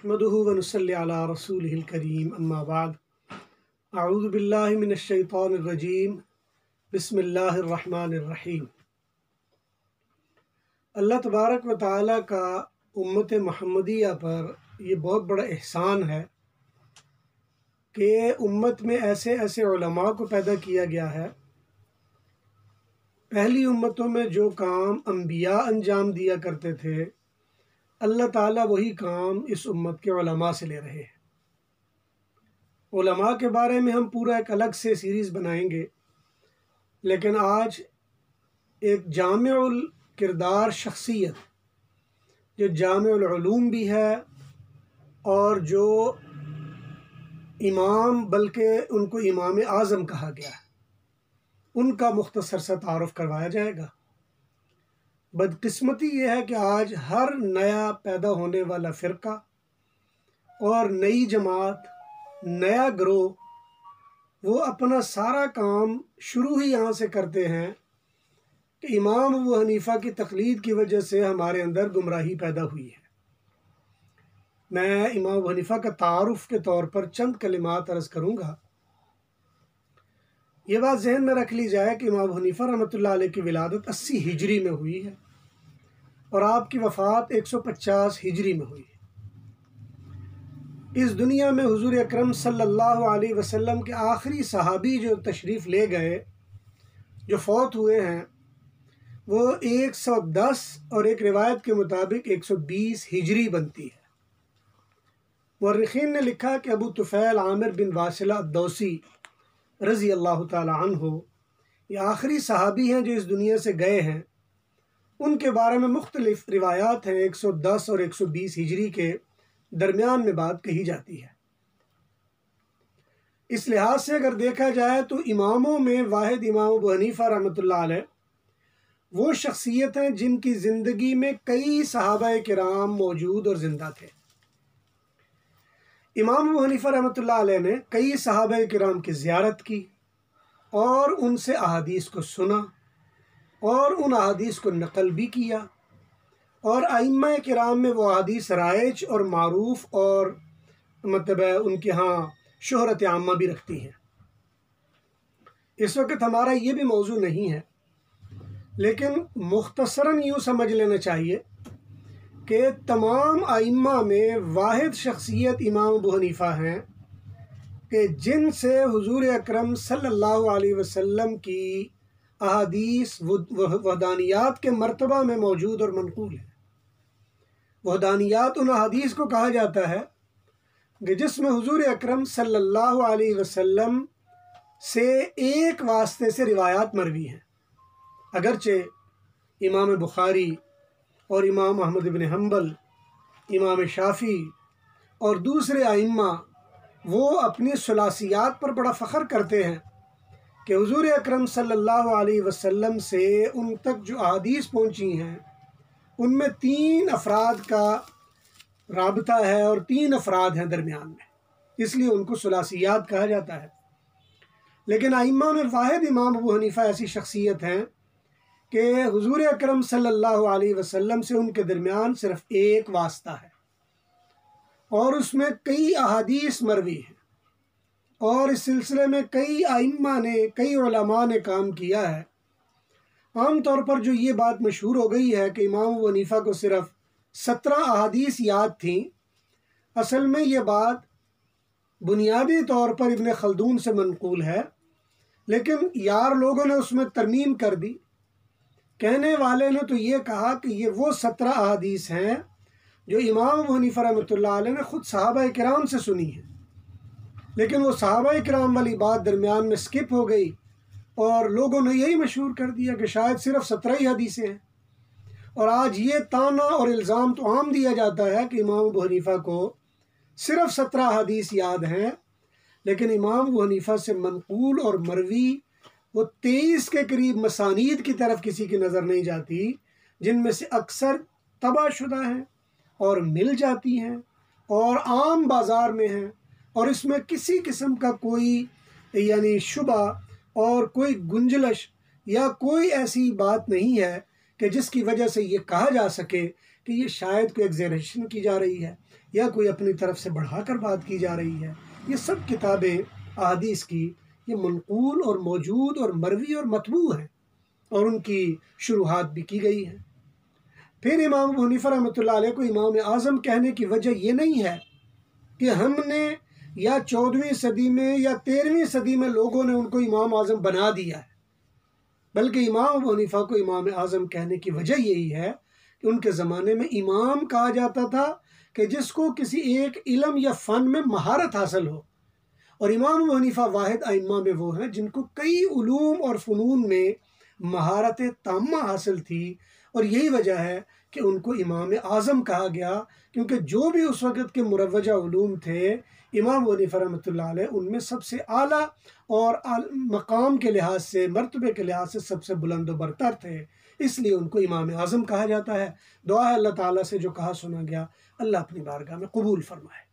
नहमदुहु व नुसल्ली अला रसूलिहिल करीम अम्मा बाद अऊज़ु बिल्लाहि मिनश शैतानिर रजीम बिस्मिल्लाहिर रहमानिर रहीम। अल्लाह तबारक व तआला का उम्मत मुहम्मदिया पर ये बहुत बड़ा एहसान है कि उम्मत में ऐसे ऐसे उलमा को पैदा किया गया है। पहली उम्मतों में जो काम अंबिया अंजाम दिया करते थे, अल्लाह ताला वही काम इस उम्मत के उलमा से ले रहे हैं। उलमा के बारे में हम पूरा एक अलग से सीरीज़ बनाएंगे, लेकिन आज एक जामिउल किरदार शख्सियत जो जामिउल उलूम भी है और जो इमाम, बल्कि उनको इमाम आज़म कहा गया है, उनका मुख्तसर सा तारुफ करवाया जाएगा। बदकिस्मती ये है कि आज हर नया पैदा होने वाला फ़िरका और नई जमात, नया ग्रोह, वो अपना सारा काम शुरू ही यहाँ से करते हैं कि इमाम अबू हनीफ़ा की तक़लीद की वजह से हमारे अंदर गुमराही पैदा हुई है। मैं इमाम अबू हनीफ़ा का तारुफ के तौर पर चंद कलिमात अर्ज़ करूँगा। ये बात जहन में रख ली जाए कि इमाम अबू हनीफ़ा रहमतुल्लाह अलैह की विलादत 80 हिजरी में हुई है और आपकी वफ़ात 150 हिजरी में हुई है। इस दुनिया में हुज़ूर अकरम सल्लल्लाहु अलैहि वसल्लम के आखिरी सहाबी जो तशरीफ़ ले गए, जो फ़ौत हुए हैं, वो 110 और एक रिवायत के मुताबिक 120 हिजरी बनती है। मुअर्रिख़ीन ने लिखा कि अबू तुफ़ैल आमिर बिन वासिला अद्दौसी रज़ी अल्लाह ताला अन्हु, ये आखिरी सहाबी हैं जो इस दुनिया से गए हैं। उनके बारे में मुख्तलिफ रिवायात हैं। 110 और 120 हिजरी के दरमियान में बात कही जाती है। इस लिहाज से अगर देखा जाए तो इमामों में वाहिद इमाम अबू हनीफ़ा रहमतुल्लाह अलैह वो शख्सियत हैं जिनकी ज़िंदगी में कई सहाबाए किराम मौजूद और ज़िंदा थे। इमाम अबू हनीफ़ा रहमतुल्लाह अलैह ने कई सहाबाए किराम की ज़ियारत की और उनसे अहादीस को सुना और उन अहादीस को नकल भी किया, और आइम्मा किराम में वो अहादीस राइज और मारूफ और मतलब उनके यहाँ शोहरत आम्मा भी रखती हैं। इस वक्त हमारा ये भी मौजू नहीं है, लेकिन मुख्तसरन यूँ समझ लेना चाहिए कि तमाम आइम्मा में वाहिद शख्सियत इमाम अबू हनीफ़ा हैं कि जिनसे हुज़ूर अकरम सल्लल्लाहु अलैहि वसल्लम की अहादीस वहदानियात के मर्तबा में मौजूद और मनक़ूल है। वहदानियात उन अहादीस को कहा जाता है कि जिसमें हुज़ूर अकरम सल्लल्लाहु अलैहि वसल्लम से एक वास्ते से रिवायात मरवी हैं। अगरचे इमाम बुखारी और इमाम अहमद इब्न हम्बल, इमाम शाफ़ी और दूसरे आइम्मा वो अपनी सुलासियात पर बड़ा फ़ख्र करते हैं कि हुज़ूर अकरम सल्लल्लाहु अलैहि वसल्लम से उन तक जो अहादीस पहुँची हैं उनमें 3 अफराद का राबता है और 3 अफराद हैं दरमियान में, इसलिए उनको सुलासियात कहा जाता है। लेकिन आइम्मा में वाहिद इमाम अबू हनीफ़ा ऐसी शख्सियत हैं कि हुज़ूर अकरम सल्लल्लाहु अलैहि वसल्लम से उनके दरमियान सिर्फ़ एक वास्ता है और उसमें कई अहादीस मरवी हैं, और इस सिलसिले में कई आइम्मा ने, कई उलमा ने काम किया है। आम तौर पर जो ये बात मशहूर हो गई है कि इमाम अबू हनीफ़ा को सिर्फ़ 17 अहादीस याद थी, असल में ये बात बुनियादी तौर पर इब्न खल्दून से मनक़ूल है, लेकिन यार लोगों ने उसमें तरमीम कर दी। कहने वाले ने तो ये कहा कि ये वो 17 अहादीस हैं जो इमाम अबू हनीफ़ा रहमतुल्लाह अलैह ने ख़ुद सहाबा किराम से सुनी है, लेकिन वो सहाबा किराम वाली बात दरमियान में स्किप हो गई और लोगों ने यही मशहूर कर दिया कि शायद सिर्फ़ 17 ही हदीसें हैं। और आज ये ताना और इल्ज़ाम तो आम दिया जाता है कि इमाम अबू हनीफ़ा को सिर्फ़ 17 हदीस याद हैं, लेकिन इमाम अबू हनीफ़ा से मनक़ूल और मरवी वो 23 के करीब मसानीद की तरफ किसी की नज़र नहीं जाती, जिनमें से अक्सर तबाशुदा हैं और मिल जाती हैं और आम बाज़ार में हैं, और इसमें किसी किस्म का कोई यानी शुबा और कोई गुंजलश या कोई ऐसी बात नहीं है कि जिसकी वजह से ये कहा जा सके कि ये शायद कोई एग्ज़ैजरेशन की जा रही है या कोई अपनी तरफ से बढ़ाकर बात की जा रही है। ये सब किताबें अहादीस की ये मनकूल और मौजूद और मरवी और मतबू हैं और उनकी शुरुआत भी की गई है। फिर इमाम अबू हनीफा रहमतुल्लाह अलैह को इमाम आज़म कहने की वजह ये नहीं है कि हमने या 14वीं सदी में या 13वीं सदी में लोगों ने उनको इमाम आज़म बना दिया है, बल्कि इमाम अबू हनीफा को इमाम आज़म कहने की वजह यही है कि उनके ज़माने में इमाम कहा जाता था कि जिसको किसी एक इल्म या फ़न में महारत हासिल हो, और इमाम अबू हनीफा वाहिद आइम्मा में वो हैं जिनको कई उलूम और फ़नून में महारत ताम्मा हासिल थी। और यही वजह है कि उनको इमाम आज़म कहा गया, क्योंकि जो भी उस वक़्त के मुरव्वजा उलूम थे इमाम अबू हनीफा रहमतुल्लाह अलैह उनमें सबसे आला और मकाम के लिहाज से, मर्तबे के लिहाज से सबसे बुलंद बरतर थे, इसलिए उनको इमाम आज़म कहा जाता है। दुआ है अल्लाह ताला से जो कहा सुना गया अल्लाह अपनी बारगाह में कबूल फरमाए।